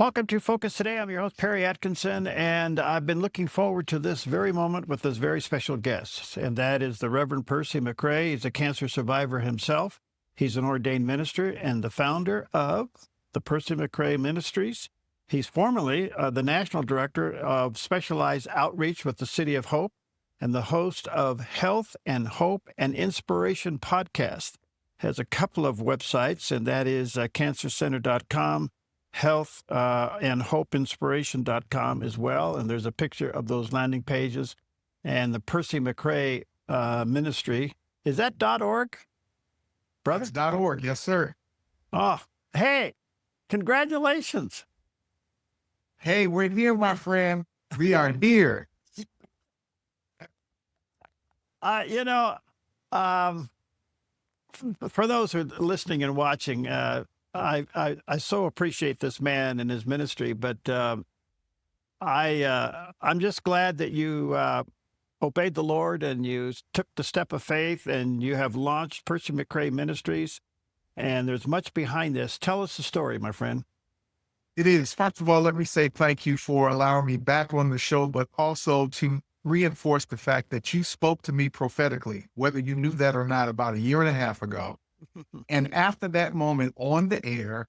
Welcome to Focus Today. I'm your host, Perry Atkinson, and I've been looking forward to this very moment with this very special guest, and that is the Reverend Percy McCray. He's a cancer survivor himself. He's an ordained minister and the founder of the Percy McCray Ministries. He's formerly the national director of specialized outreach with the City of Hope and the host of Health and Hope and Inspiration podcast. Has a couple of websites, and that is cancercenter.com, health and hopeinspiration.com as well. And there's a picture of those landing pages. And the Percy McCray Ministry, is that .org, brother? That's .org, yes, sir. Oh, hey, congratulations. Hey, we're here, my friend. We are here. You know, for those who are listening and watching, I so appreciate this man and his ministry, but I'm just glad that you obeyed the Lord and you took the step of faith and you have launched Percy McCray Ministries, and there's much behind this. Tell us the story, my friend. It is. First of all, let me say thank you for allowing me back on the show, but also to reinforce the fact that you spoke to me prophetically, whether you knew that or not, about a year and a half ago. And after that moment on the air,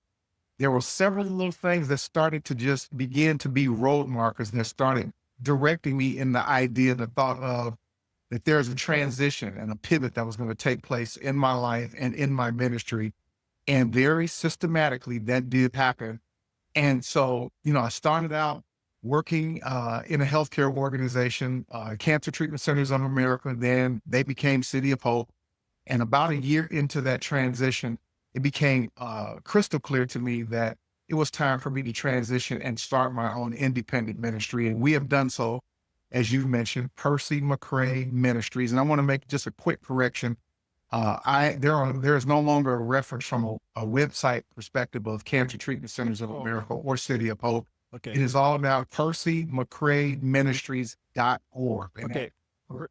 there were several little things that started to just begin to be road markers that started directing me in the idea, the thought of that there's a transition and a pivot that was going to take place in my life and in my ministry. And very systematically that did happen. And so, I started out working in a healthcare organization, Cancer Treatment Centers of America. Then they became City of Hope. And about a year into that transition, it became crystal clear to me that it was time for me to transition and start my own independent ministry. And we have done so, as you mentioned, Percy McCray Ministries. And I want to make just a quick correction. There is no longer a reference from a website perspective of Cancer Treatment Centers of America or City of Hope. Okay. It is all now PercyMcCrayMinistries.org. Okay.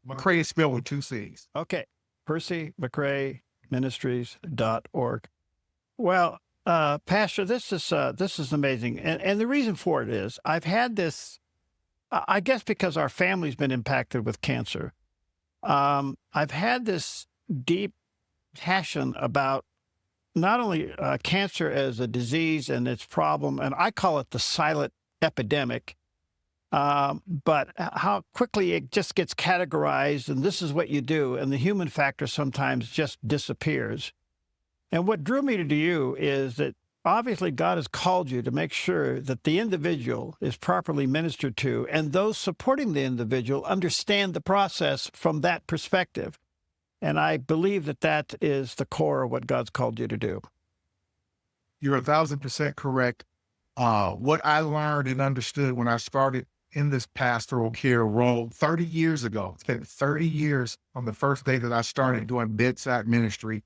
McCray is spelled with two C's. Okay. PercyMcCrayMinistries.org. Well, Pastor, this is amazing. And the reason for it is I've had this, I guess because our family's been impacted with cancer. I've had this deep passion about not only cancer as a disease and its problem, and I call it the silent epidemic, but how quickly it just gets categorized, and this is what you do, and the human factor sometimes just disappears. And what drew me to you is that obviously God has called you to make sure that the individual is properly ministered to, and those supporting the individual understand the process from that perspective. And I believe that that is the core of what God's called you to do. You're 1,000% correct. What I learned and understood when I started in this pastoral care role 30 years ago, it's been 30 years on the first day that I started doing bedside ministry,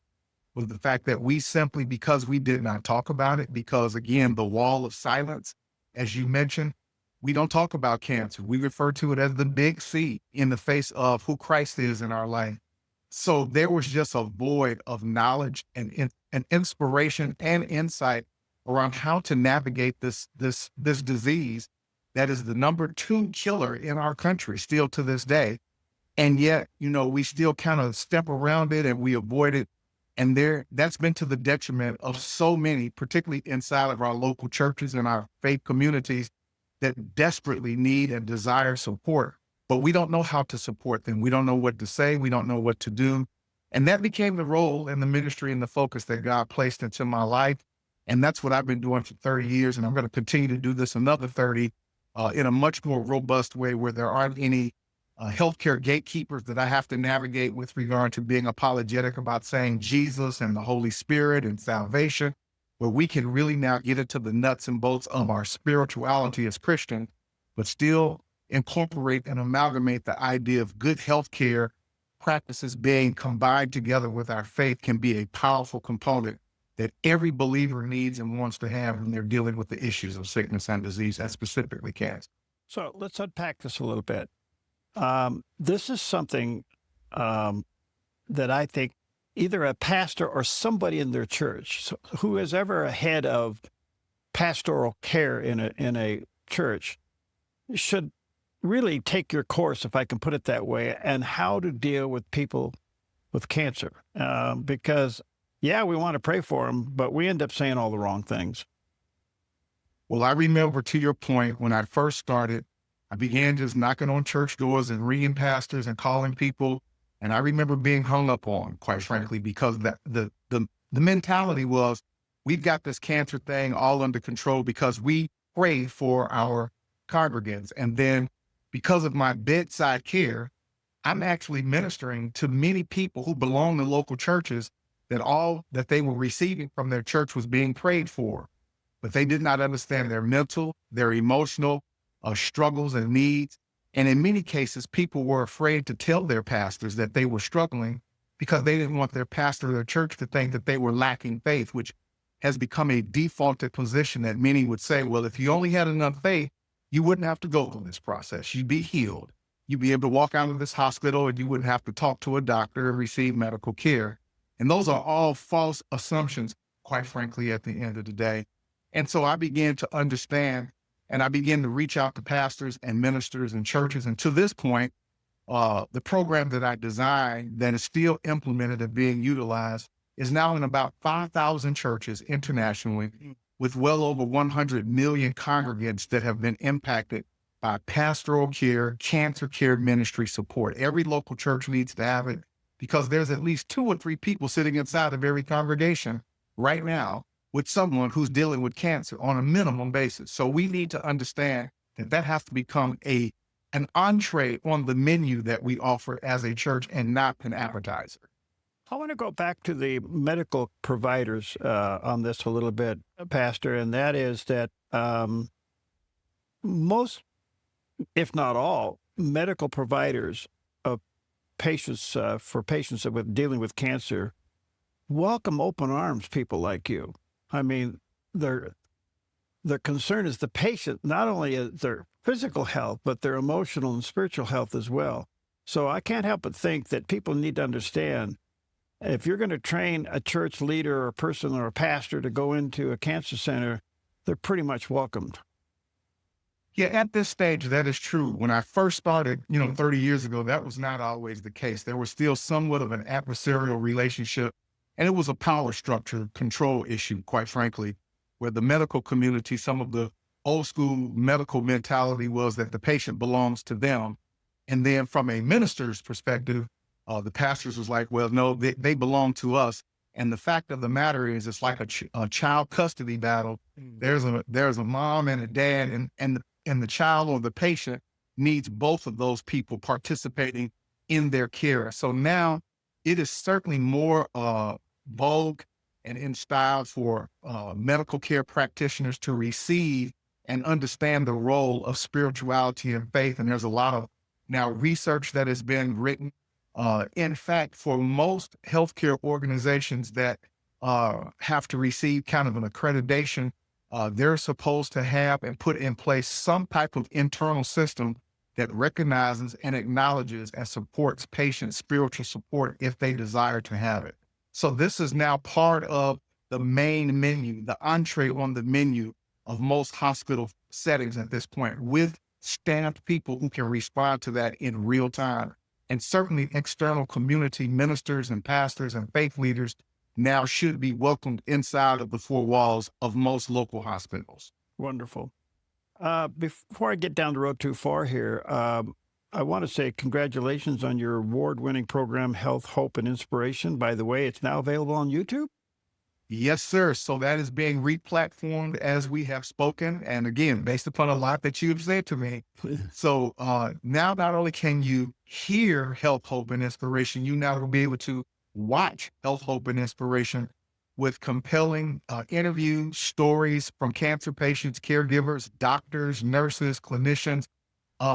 was the fact that we simply, because we did not talk about it, because again, the wall of silence, as you mentioned, we don't talk about cancer. We refer to it as the big C in the face of who Christ is in our life. So there was just a void of knowledge and inspiration and insight around how to navigate this disease that is the number 2 killer in our country still to this day. And yet, we still kind of step around it and we avoid it. And that's been to the detriment of so many, particularly inside of our local churches and our faith communities that desperately need and desire support. But we don't know how to support them. We don't know what to say. We don't know what to do. And that became the role and the ministry and the focus that God placed into my life. And that's what I've been doing for 30 years. And I'm going to continue to do this another 30 in a much more robust way where there aren't any healthcare gatekeepers that I have to navigate with regard to being apologetic about saying Jesus and the Holy Spirit and salvation, where we can really now get into the nuts and bolts of our spirituality as Christians, but still incorporate and amalgamate the idea of good healthcare practices being combined together with our faith can be a powerful component that every believer needs and wants to have when they're dealing with the issues of sickness and disease, and specifically cancer. So let's unpack this a little bit. This is something that I think either a pastor or somebody in their church who is ever ahead of pastoral care in a church should really take your course, if I can put it that way, and how to deal with people with cancer. Because, yeah, we want to pray for them, but we end up saying all the wrong things. Well, I remember, to your point, when I first started, I began just knocking on church doors and ringing pastors and calling people. And I remember being hung up on, quite frankly, because the mentality was, we've got this cancer thing all under control because we pray for our congregants. And then because of my bedside care, I'm actually ministering to many people who belong to local churches, that all that they were receiving from their church was being prayed for. But they did not understand their mental, their emotional struggles and needs. And in many cases, people were afraid to tell their pastors that they were struggling because they didn't want their pastor or their church to think that they were lacking faith, which has become a defaulted position that many would say, well, if you only had enough faith, you wouldn't have to go through this process. You'd be healed. You'd be able to walk out of this hospital and you wouldn't have to talk to a doctor and receive medical care. And those are all false assumptions, quite frankly, at the end of the day. And so I began to understand, and I began to reach out to pastors and ministers and churches. And to this point, the program that I designed that is still implemented and being utilized is now in about 5,000 churches internationally, with well over 100 million congregants that have been impacted by pastoral care, cancer care ministry support. Every local church needs to have it because there's at least 2 or 3 people sitting inside of every congregation right now with someone who's dealing with cancer on a minimum basis. So we need to understand that that has to become an entree on the menu that we offer as a church and not an appetizer. I want to go back to the medical providers on this a little bit, Pastor, and that is that most, if not all, medical providers of patients for patients with dealing with cancer welcome open arms people like you. I mean, their concern is the patient, not only their physical health, but their emotional and spiritual health as well. So I can't help but think that people need to understand, if you're going to train a church leader or a person or a pastor to go into a cancer center, they're pretty much welcomed. Yeah, at this stage, that is true. When I first started, 30 years ago, that was not always the case. There was still somewhat of an adversarial relationship, and it was a power structure control issue, quite frankly, where the medical community, some of the old school medical mentality was that the patient belongs to them. And then from a minister's perspective, the pastors was like, well, no, they belong to us. And the fact of the matter is, it's like a child custody battle. There's a mom and a dad, and the child or the patient needs both of those people participating in their care. So now it is certainly more vogue and in style for medical care practitioners to receive and understand the role of spirituality and faith. And there's a lot of now research that has been written. In fact, for most healthcare organizations that have to receive kind of an accreditation, they're supposed to have and put in place some type of internal system that recognizes and acknowledges and supports patients' spiritual support if they desire to have it. So this is now part of the main menu, the entree on the menu of most hospital settings at this point, with staffed people who can respond to that in real time. And certainly external community ministers and pastors and faith leaders now should be welcomed inside of the 4 walls of most local hospitals. Wonderful. Before I get down the road too far here, I want to say congratulations on your award-winning program, Health, Hope, and Inspiration. By the way, it's now available on YouTube. Yes, sir. So that is being replatformed as we have spoken. And again, based upon a lot that you've said to me. So now not only can you hear Health, Hope, and Inspiration, you now will be able to watch Health, Hope, and Inspiration with compelling interviews, stories from cancer patients, caregivers, doctors, nurses, clinicians,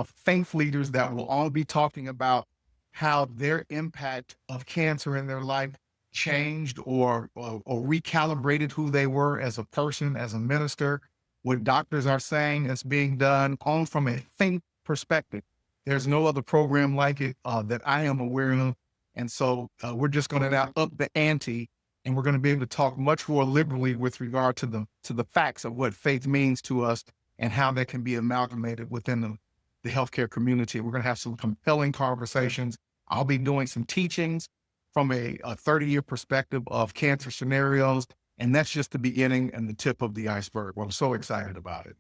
faith leaders that will all be talking about how their impact of cancer in their life changed or recalibrated who they were as a person, as a minister, what doctors are saying is being done on from a faith perspective. There's no other program like it that I am aware of. And so we're just going to now up the ante And we're going to be able to talk much more liberally with regard to the facts of what faith means to us and how that can be amalgamated within the healthcare community. We're going to have some compelling conversations. I'll be doing some teachings from a 30-year perspective of cancer scenarios. And that's just the beginning and the tip of the iceberg. Well, I'm so excited about it.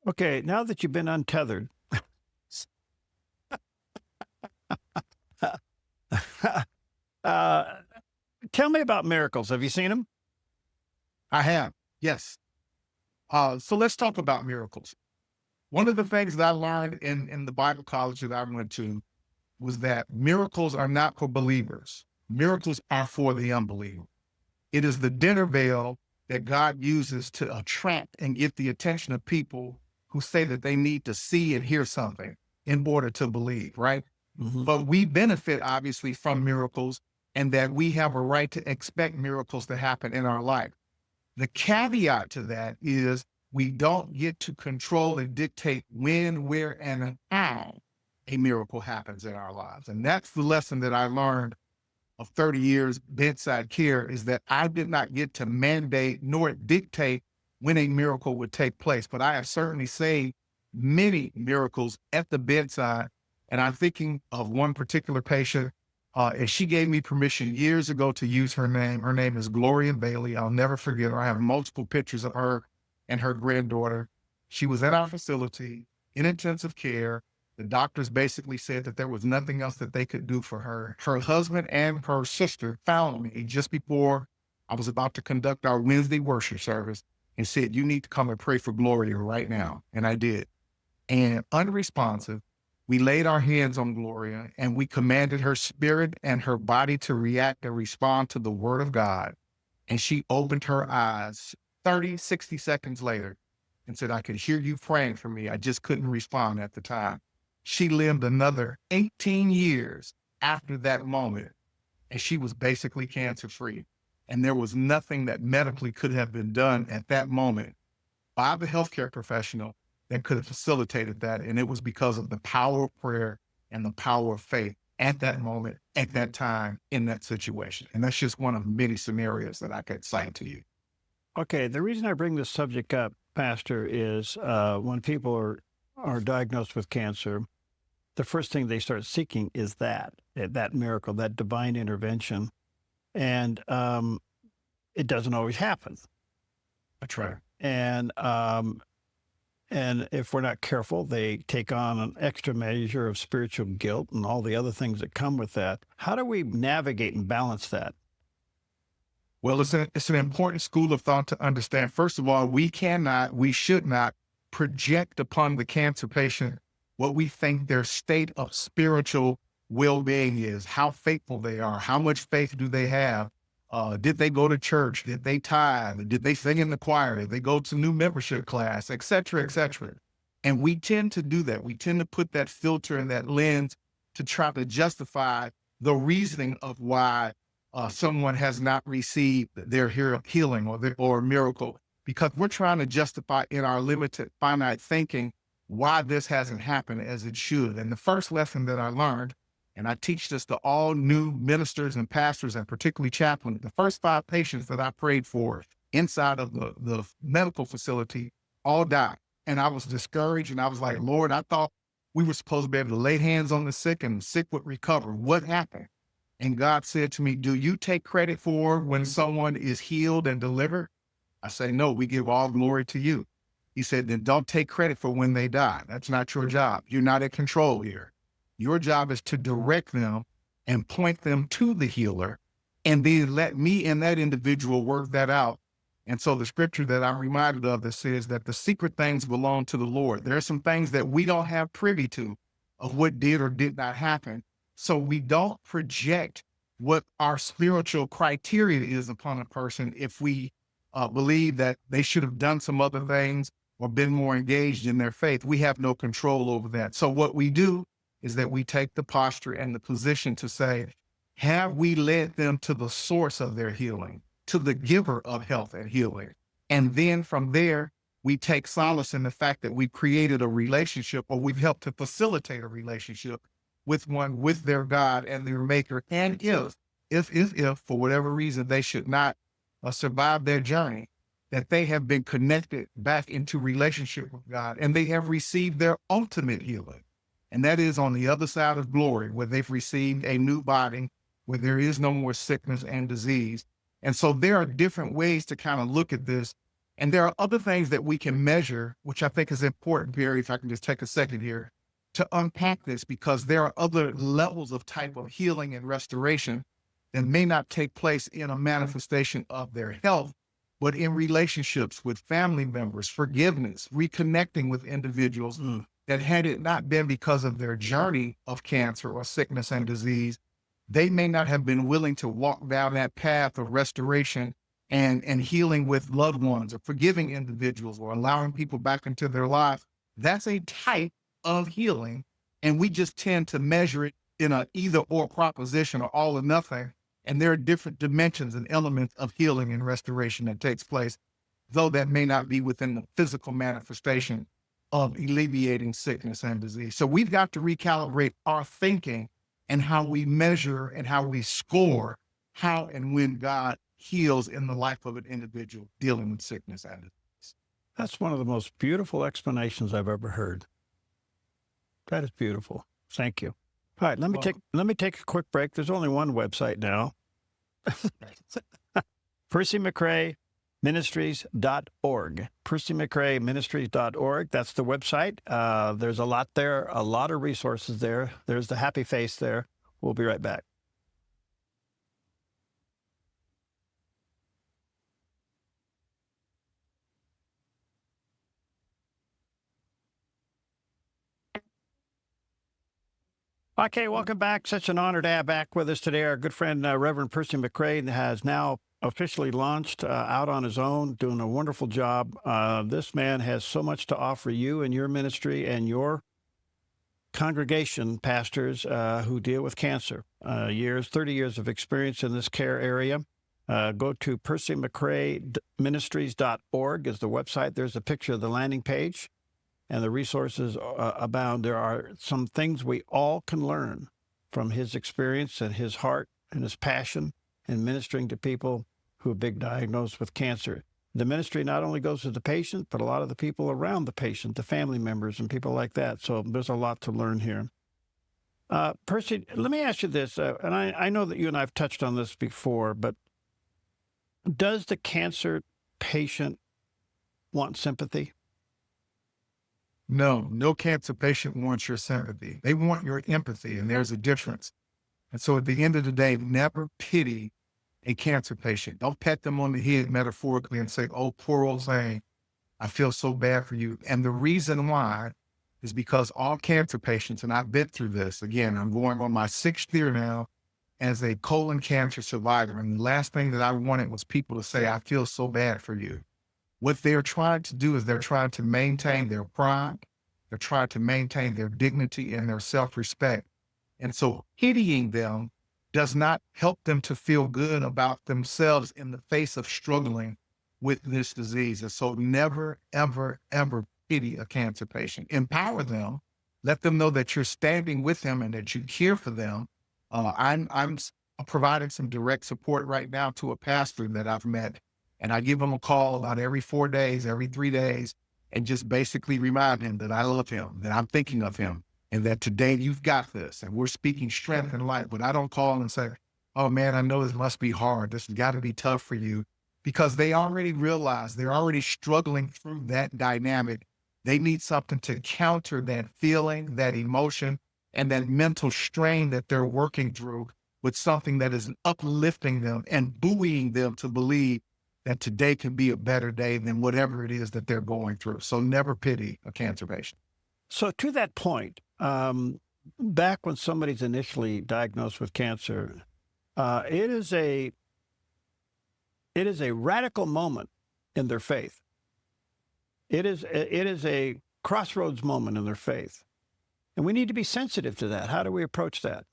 Okay, now that you've been untethered, uh, tell me about miracles. Have you seen them? I have, yes. So let's talk about miracles. One of the things that I learned in the Bible college that I went to was that miracles are not for believers. Miracles are for the unbeliever. It is the dinner bell that God uses to attract and get the attention of people who say that they need to see and hear something in order to believe, right? Mhm. But we benefit obviously from miracles, and that we have a right to expect miracles to happen in our life. The caveat to that is we don't get to control and dictate when, where, and how a miracle happens in our lives. And that's the lesson that I learned of 30 years bedside care, is that I did not get to mandate nor dictate when a miracle would take place. But I have certainly seen many miracles at the bedside. And I'm thinking of one particular patient, and she gave me permission years ago to use her name. Her name is Gloria Bailey. I'll never forget her. I have multiple pictures of her and her granddaughter. She was at our facility in intensive care. The doctors basically said that there was nothing else that they could do for her. Her husband and her sister found me just before I was about to conduct our Wednesday worship service and said, "You need to come and pray for Gloria right now." And I did. And unresponsive, we laid our hands on Gloria and we commanded her spirit and her body to react and respond to the word of God. And she opened her eyes 30, 60 seconds later and said, "I could hear you praying for me. I just couldn't respond at the time." She lived another 18 years after that moment, and she was basically cancer free. And there was nothing that medically could have been done at that moment by the healthcare professional that could have facilitated that. And it was because of the power of prayer and the power of faith at that moment, at that time, in that situation. And that's just one of many scenarios that I could cite to you. Okay, the reason I bring this subject up, Pastor, is when people are diagnosed with cancer, the first thing they start seeking is that miracle, that divine intervention, and it doesn't always happen. That's right. And if we're not careful, they take on an extra measure of spiritual guilt and all the other things that come with that. How do we navigate and balance that? Well, it's an important school of thought to understand. First of all, we should not project upon the cancer patient what we think their state of spiritual well-being is, how faithful they are, how much faith do they have, did they go to church, did they tithe, did they sing in the choir, did they go to new membership class, et cetera, et cetera. And we tend to do that. We tend to put that filter and that lens to try to justify the reasoning of why someone has not received their healing or miracle, because we're trying to justify in our limited, finite thinking why this hasn't happened as it should. And the first lesson that I learned, and I teach this to all new ministers and pastors and particularly chaplains, the first 5 patients that I prayed for inside of the medical facility all died. And I was discouraged, and I was like, "Lord, I thought we were supposed to be able to lay hands on the sick and the sick would recover. What happened?" And God said to me, "Do you take credit for when someone is healed and delivered?" I say, "No, we give all glory to you." He said, "Then don't take credit for when they die. That's not your job. You're not in control here. Your job is to direct them and point them to the healer, and then let me and that individual work that out." And so the scripture that I'm reminded of that says that the secret things belong to the Lord. There are some things that we don't have privy to of what did or did not happen. So we don't project what our spiritual criteria is upon a person if we believe that they should have done some other things or been more engaged in their faith. We have no control over that. So what we do is that we take the posture and the position to say, have we led them to the source of their healing, to the giver of health and healing? And then from there, we take solace in the fact that we've created a relationship, or we've helped to facilitate a relationship with their God and their maker. And if if for whatever reason they should not survive their journey, that they have been connected back into relationship with God and they have received their ultimate healing. And that is on the other side of glory, where they've received a new body, where there is no more sickness and disease. And so there are different ways to kind of look at this. And there are other things that we can measure, which I think is important, Perry, if I can just take a second here, to unpack this, because there are other levels of type of healing and restoration that may not take place in a manifestation of their health, but in relationships with family members, forgiveness, reconnecting with individuals that had it not been because of their journey of cancer or sickness and disease, they may not have been willing to walk down that path of restoration and healing with loved ones, or forgiving individuals, or allowing people back into their lives. That's a type of healing. And we just tend to measure it in a either or proposition, or all or nothing. And there are different dimensions and elements of healing and restoration that takes place, though that may not be within the physical manifestation of alleviating sickness and disease. So we've got to recalibrate our thinking and how we measure and how we score how and when God heals in the life of an individual dealing with sickness and disease. That's one of the most beautiful explanations I've ever heard. That is beautiful. Thank you. All right, let me take a quick break. There's only one website now. Percy McCray Ministries.org. Percy McCray Ministries.org. That's the website. There's a lot there, a lot of resources there. There's the happy face there. We'll be right back. Okay, welcome back. Such an honor to have back with us today. Our good friend, Reverend Percy McCray, has now officially launched out on his own, doing a wonderful job. This man has so much to offer you and your ministry and your congregation pastors who deal with cancer. 30 years of experience in this care area. Go to percymccrayministries.org is the website. There's a picture of the landing page. And the resources abound. There are some things we all can learn from his experience and his heart and his passion in ministering to people who have been diagnosed with cancer. The ministry not only goes to the patient, but a lot of the people around the patient, the family members and people like that. So there's a lot to learn here. Percy, let me ask you this, and I know that you and I have touched on this before, but does the cancer patient want sympathy? No cancer patient wants your sympathy. They want your empathy, and there's a difference. And so at the end of the day, never pity a cancer patient. Don't pat them on the head metaphorically and say, oh, poor old thing, I feel so bad for you. And the reason why is because all cancer patients, and I've been through this, again, I'm going on my 6th year now as a colon cancer survivor. And the last thing that I wanted was people to say, I feel so bad for you. What they're trying to do is they're trying to maintain their pride. They're trying to maintain their dignity and their self-respect. And so pitying them does not help them to feel good about themselves in the face of struggling with this disease. And so never, ever, ever pity a cancer patient. Empower them. Let them know that you're standing with them and that you care for them. I'm providing some direct support right now to a pastor that I've met. And I give him a call about every 4 days, every 3 days, and just basically remind him that I love him, that I'm thinking of him, and that today you've got this, and we're speaking strength and light. But I don't call and say, oh man, I know this must be hard. This has got to be tough for you, because they already realize they're already struggling through that dynamic. They need something to counter that feeling, that emotion, and that mental strain that they're working through with something that is uplifting them and buoying them to believe that today can be a better day than whatever it is that they're going through. So never pity a cancer patient. So to that point, back when somebody's initially diagnosed with cancer, it is a radical moment in their faith. It is a crossroads moment in their faith. And we need to be sensitive to that. How do we approach that?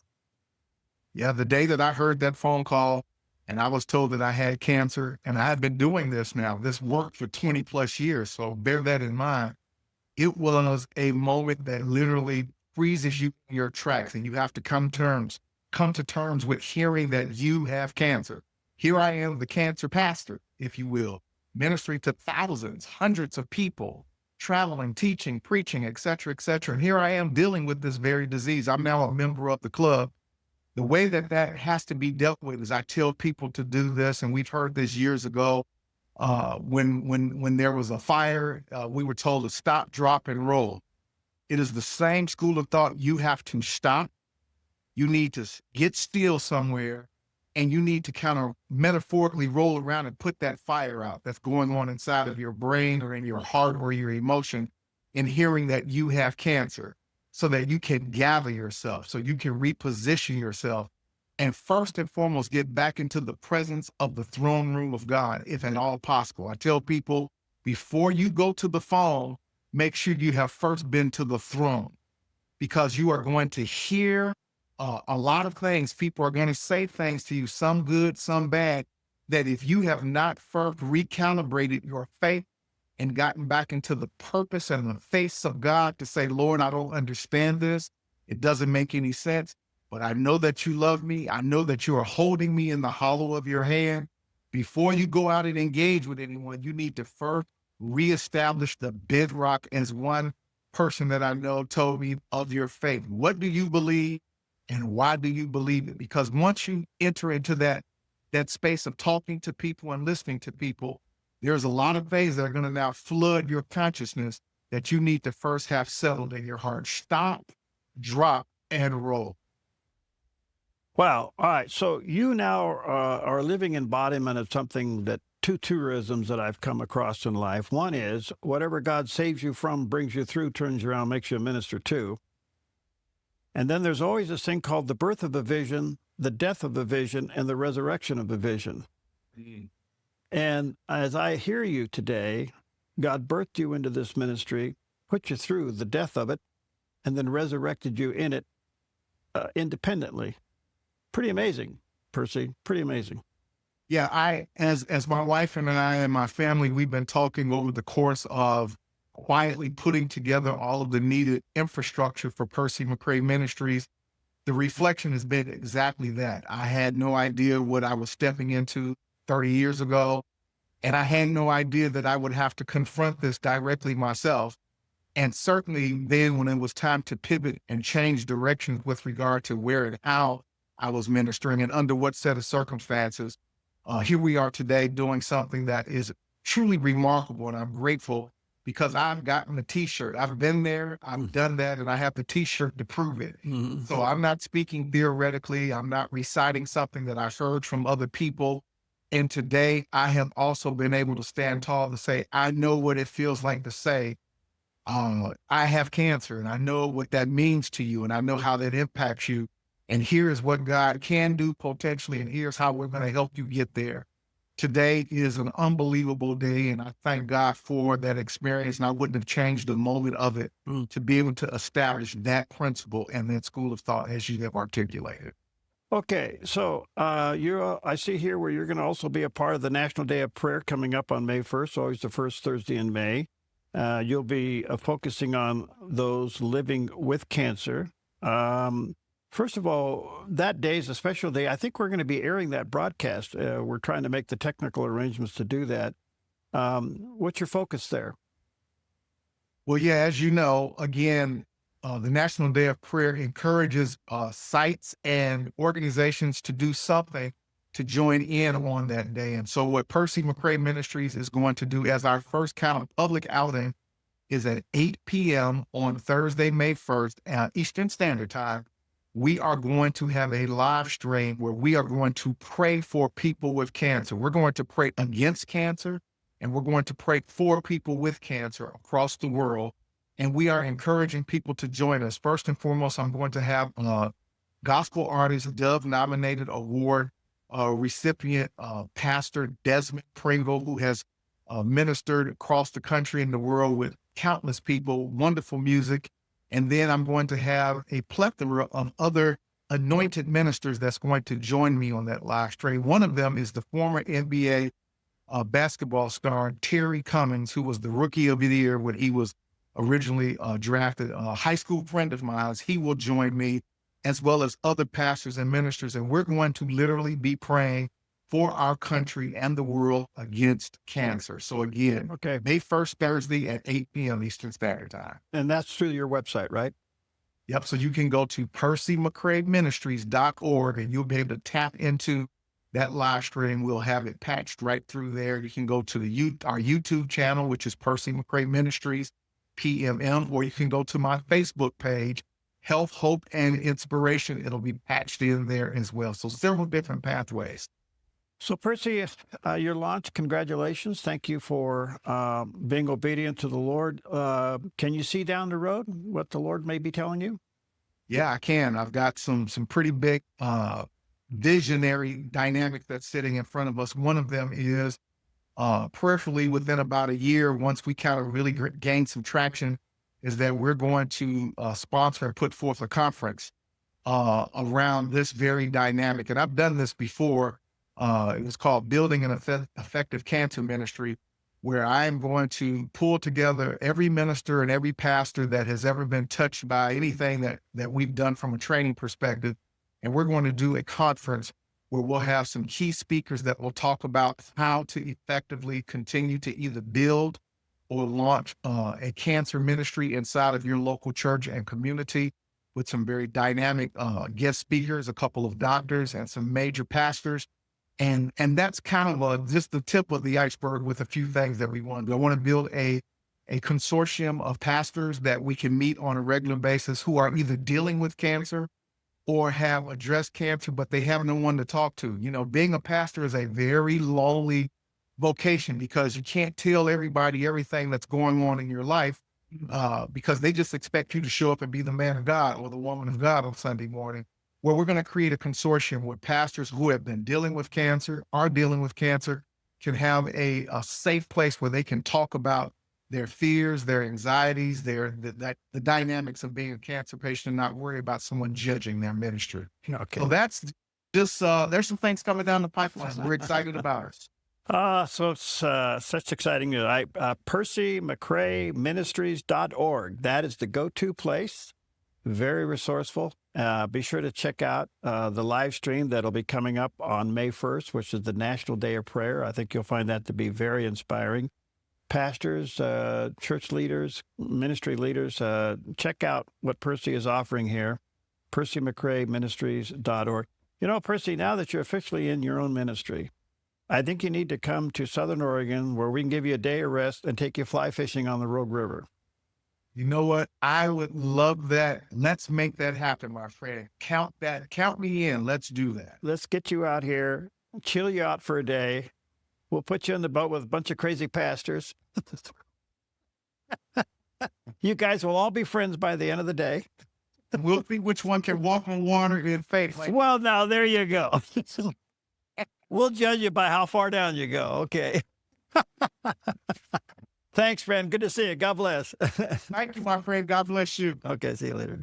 Yeah, the day that I heard that phone call, and I was told that I had cancer, and I had been doing this work for 20 plus years. So bear that in mind. It was a moment that literally freezes you in your tracks, and you have to come to terms come to terms with hearing that you have cancer. Here I am, the cancer pastor, if you will, ministering to thousands, hundreds of people, traveling, teaching, preaching, et cetera, et cetera. And here I am dealing with this very disease. I'm now a member of the club. The way that that has to be dealt with is I tell people to do this, and we've heard this years ago. When there was a fire, we were told to stop, drop, and roll. It is the same school of thought. You have to stop. You need to get still somewhere, and you need to kind of metaphorically roll around and put that fire out that's going on inside of your brain or in your heart or your emotion, in hearing that you have cancer, so that you can gather yourself, so you can reposition yourself, and first and foremost, get back into the presence of the throne room of God, if at all possible. I tell people, before you go to the phone, make sure you have first been to the throne, because you are going to hear a lot of things. People are going to say things to you, some good, some bad, that if you have not first recalibrated your faith and gotten back into the purpose and the face of God to say, Lord, I don't understand this. It doesn't make any sense, but I know that you love me. I know that you are holding me in the hollow of your hand. Before you go out and engage with anyone, you need to first reestablish the bedrock, as one person that I know told me, of your faith. What do you believe and why do you believe it? Because once you enter into that space of talking to people and listening to people, there's a lot of things that are going to now flood your consciousness that you need to first have settled in your heart. Stop, drop, and roll. Wow. All right. So you now are a living embodiment of something that two truisms that I've come across in life. One is whatever God saves you from, brings you through, turns you around, makes you a minister too. And then there's always this thing called the birth of a vision, the death of a vision, and the resurrection of a vision. Mm. And as I hear you today, God birthed you into this ministry, put you through the death of it, and then resurrected you in it independently. Pretty amazing, Percy. Pretty amazing. Yeah, as my wife and I and my family, we've been talking over the course of quietly putting together all of the needed infrastructure for Percy McCray Ministries. The reflection has been exactly that. I had no idea what I was stepping into 30 years ago, and I had no idea that I would have to confront this directly myself. And certainly then when it was time to pivot and change directions with regard to where and how I was ministering and under what set of circumstances, here we are today doing something that is truly remarkable. And I'm grateful because I've gotten the t-shirt. I've been there, I've done that, and I have the t-shirt to prove it. Mhm. So I'm not speaking theoretically. I'm not reciting something that I heard from other people. And today I have also been able to stand tall to say, I know what it feels like to say, I have cancer, and I know what that means to you, and I know how that impacts you. And here's what God can do potentially, and here's how we're going to help you get there. Today is an unbelievable day, and I thank God for that experience. And I wouldn't have changed a moment of it to be able to establish that principle and that school of thought as you have articulated. Okay, so I see here where you're going to also be a part of the National Day of Prayer coming up on May 1st, always the first Thursday in May. You'll be focusing on those living with cancer. First of all, that day is a special day. I think we're going to be airing that broadcast. We're trying to make the technical arrangements to do that. What's your focus there? Well, yeah, as you know, again, the National Day of Prayer encourages sites and organizations to do something to join in on that day. And so what Percy McCray Ministries is going to do as our first kind of public outing is at 8 p.m. on Thursday, May 1st, Eastern Standard Time. We are going to have a live stream where we are going to pray for people with cancer. We're going to pray against cancer, and we're going to pray for people with cancer across the world. And we are encouraging people to join us. First and foremost, I'm going to have gospel artist, Dove-nominated award recipient, Pastor Desmond Pringle, who has ministered across the country and the world with countless people, wonderful music. And then I'm going to have a plethora of other anointed ministers that's going to join me on that live stream. One of them is the former NBA basketball star, Terry Cummings, who was the Rookie of the Year when he was originally drafted. A high school friend of mine, he will join me. as well as other pastors and ministers. And we're going to literally be praying for our country and the world against cancer. So again, Okay. May 1st, Thursday at 8 p.m. Eastern Standard Time. And that's through your website, right? Yep. So you can go to PercyMcCrayMinistries.org and you'll be able to tap into that live stream. We'll have it patched right through there. You can go to our YouTube channel, which is Percy McCray Ministries, PMM, or you can go to my Facebook page, Health, Hope, and Inspiration. It'll be patched in there as well. So several different pathways. So, Percy, your launch, congratulations. Thank you for being obedient to the Lord. Can you see down the road what the Lord may be telling you? Yeah, I can. I've got some pretty big visionary dynamic that's sitting in front of us. One of them is prayerfully within about a year, once we kind of really gain some traction, is that we're going to sponsor and put forth a conference around this very dynamic. And I've done this before. It was called Building an Effective Cancer Ministry, where I am going to pull together every minister and every pastor that has ever been touched by anything that we've done from a training perspective. And we're going to do a conference where we'll have some key speakers that will talk about how to effectively continue to either build or launch a cancer ministry inside of your local church and community, with some very dynamic guest speakers, a couple of doctors and some major pastors. And that's kind of just the tip of the iceberg with a few things that we want to do. I want to build a consortium of pastors that we can meet on a regular basis who are either dealing with cancer or have addressed cancer, but they have no one to talk to. You know, being a pastor is a very lonely vocation because you can't tell everybody everything that's going on in your life because they just expect you to show up and be the man of God or the woman of God on Sunday morning. Well, we're going to create a consortium where pastors who have been dealing with cancer, are dealing with cancer, can have a safe place where they can talk about their fears, their anxieties, the dynamics of being a cancer patient, and not worry about someone judging their ministry. Okay. So that's just, there's some things coming down the pipeline. We're excited about it. So it's such exciting news. PercyMcCrayMinistries.org. That is the go-to place. Very resourceful. Be sure to check out the live stream that'll be coming up on May 1st, which is the National Day of Prayer. I think you'll find that to be very inspiring. Pastors, church leaders, ministry leaders, check out what Percy is offering here, PercyMcCrayMinistries.org. You know, Percy, now that you're officially in your own ministry, I think you need to come to Southern Oregon where we can give you a day of rest and take you fly fishing on the Rogue River. You know what? I would love that. Let's make that happen, my friend. Count me in. Let's do that. Let's get you out here, chill you out for a day. We'll put you in the boat with a bunch of crazy pastors. You guys will all be friends by the end of the day. We'll see which one can walk on water in faith. Well, now there you go. We'll judge you by how far down you go. Okay. Thanks, friend. Good to see you. God bless. Thank you, my friend. God bless you. Okay, see you later.